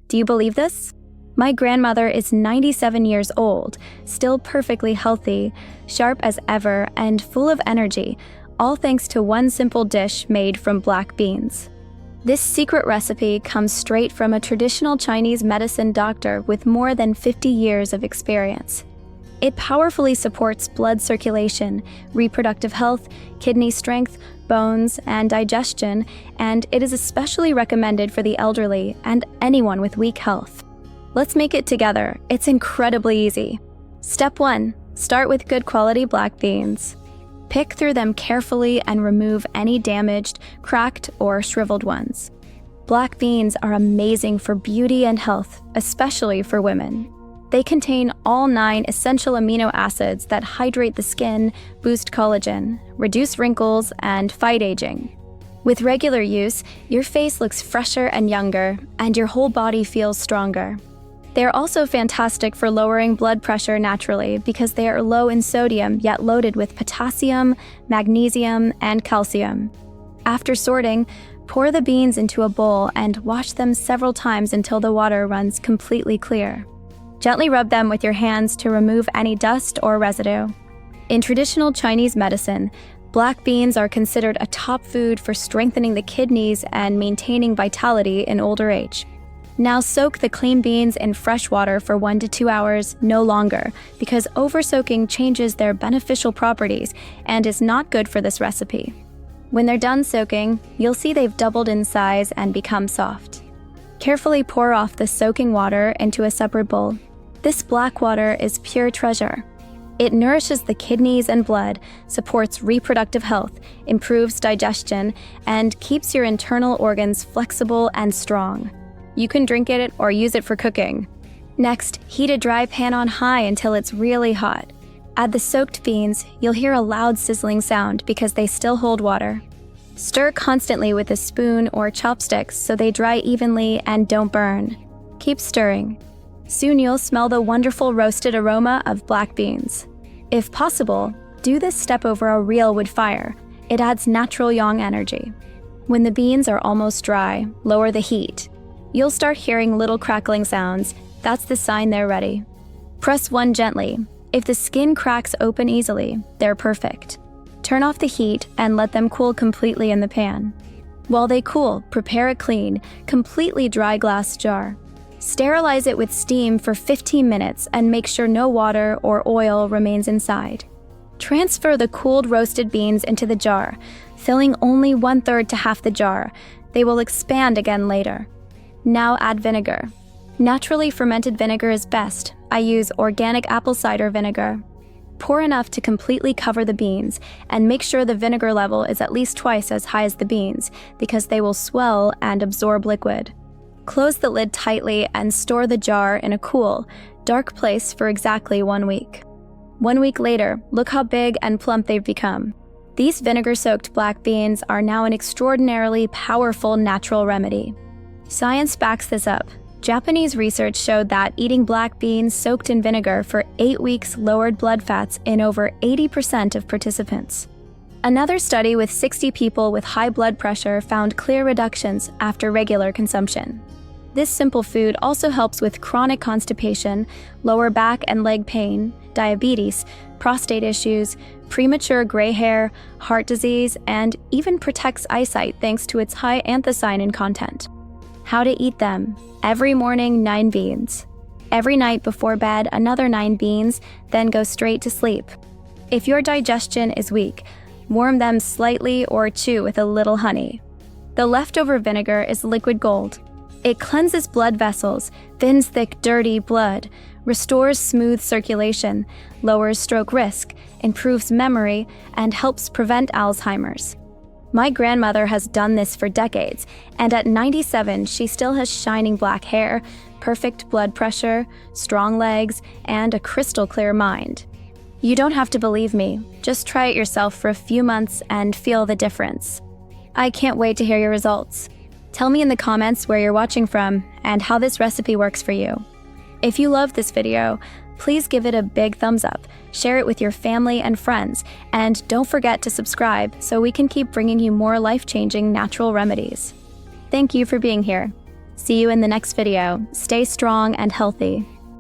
Do you believe this? My grandmother is 97 years old, still perfectly healthy, sharp as ever, and full of energy, all thanks to one simple dish made from black beans. This secret recipe comes straight from a traditional Chinese medicine doctor with more than 50 years of experience. It powerfully supports blood circulation, reproductive health, kidney strength, bones, and digestion, and it is especially recommended for the elderly and anyone with weak health. Let's make it together. It's incredibly easy. Step 1. Start with good quality black beans. Pick through them carefully and remove any damaged, cracked, or shriveled ones. Black beans are amazing for beauty and health, especially for women. They contain all 9 essential amino acids that hydrate the skin, boost collagen, reduce wrinkles, and fight aging. With regular use, your face looks fresher and younger, and your whole body feels stronger. They are also fantastic for lowering blood pressure naturally because they are low in sodium yet loaded with potassium, magnesium, and calcium. After sorting, pour the beans into a bowl and wash them several times until the water runs completely clear. Gently rub them with your hands to remove any dust or residue. In traditional Chinese medicine, black beans are considered a top food for strengthening the kidneys and maintaining vitality in older age. Now soak the clean beans in fresh water for 1 to 2 hours, no longer, because over-soaking changes their beneficial properties and is not good for this recipe. When they're done soaking, you'll see they've doubled in size and become soft. Carefully pour off the soaking water into a separate bowl. This black water is pure treasure. It nourishes the kidneys and blood, supports reproductive health, improves digestion, and keeps your internal organs flexible and strong. You can drink it or use it for cooking. Next, heat a dry pan on high until it's really hot. Add the soaked beans. You'll hear a loud sizzling sound because they still hold water. Stir constantly with a spoon or chopsticks so they dry evenly and don't burn. Keep stirring. Soon you'll smell the wonderful roasted aroma of black beans. If possible, do this step over a real wood fire. It adds natural yang energy. When the beans are almost dry, lower the heat. You'll start hearing little crackling sounds. That's the sign they're ready. Press one gently. If the skin cracks open easily, they're perfect. Turn off the heat and let them cool completely in the pan. While they cool, prepare a clean, completely dry glass jar. Sterilize it with steam for 15 minutes and make sure no water or oil remains inside. Transfer the cooled roasted beans into the jar, filling only 1/3 to half the jar. They will expand again later. Now add vinegar. Naturally fermented vinegar is best. I use organic apple cider vinegar. Pour enough to completely cover the beans and make sure the vinegar level is at least twice as high as the beans because they will swell and absorb liquid. Close the lid tightly and store the jar in a cool, dark place for exactly 1 week. 1 week later, look how big and plump they've become. These vinegar-soaked black beans are now an extraordinarily powerful natural remedy. Science backs this up. Japanese research showed that eating black beans soaked in vinegar for 8 weeks lowered blood fats in over 80% of participants. Another study with 60 people with high blood pressure found clear reductions after regular consumption. This simple food also helps with chronic constipation, lower back and leg pain, diabetes, prostate issues, premature gray hair, heart disease, and even protects eyesight thanks to its high anthocyanin content. How to eat them. Every morning, 9 beans. Every night before bed, another 9 beans, then go straight to sleep. If your digestion is weak, warm them slightly or chew with a little honey. The leftover vinegar is liquid gold. It cleanses blood vessels, thins thick, dirty blood, restores smooth circulation, lowers stroke risk, improves memory, and helps prevent Alzheimer's. My grandmother has done this for decades, and at 97, she still has shining black hair, perfect blood pressure, strong legs, and a crystal clear mind. You don't have to believe me. Just try it yourself for a few months and feel the difference. I can't wait to hear your results. Tell me in the comments where you're watching from and how this recipe works for you. If you loved this video, please give it a big thumbs up, share it with your family and friends, and don't forget to subscribe so we can keep bringing you more life-changing natural remedies. Thank you for being here. See you in the next video. Stay strong and healthy.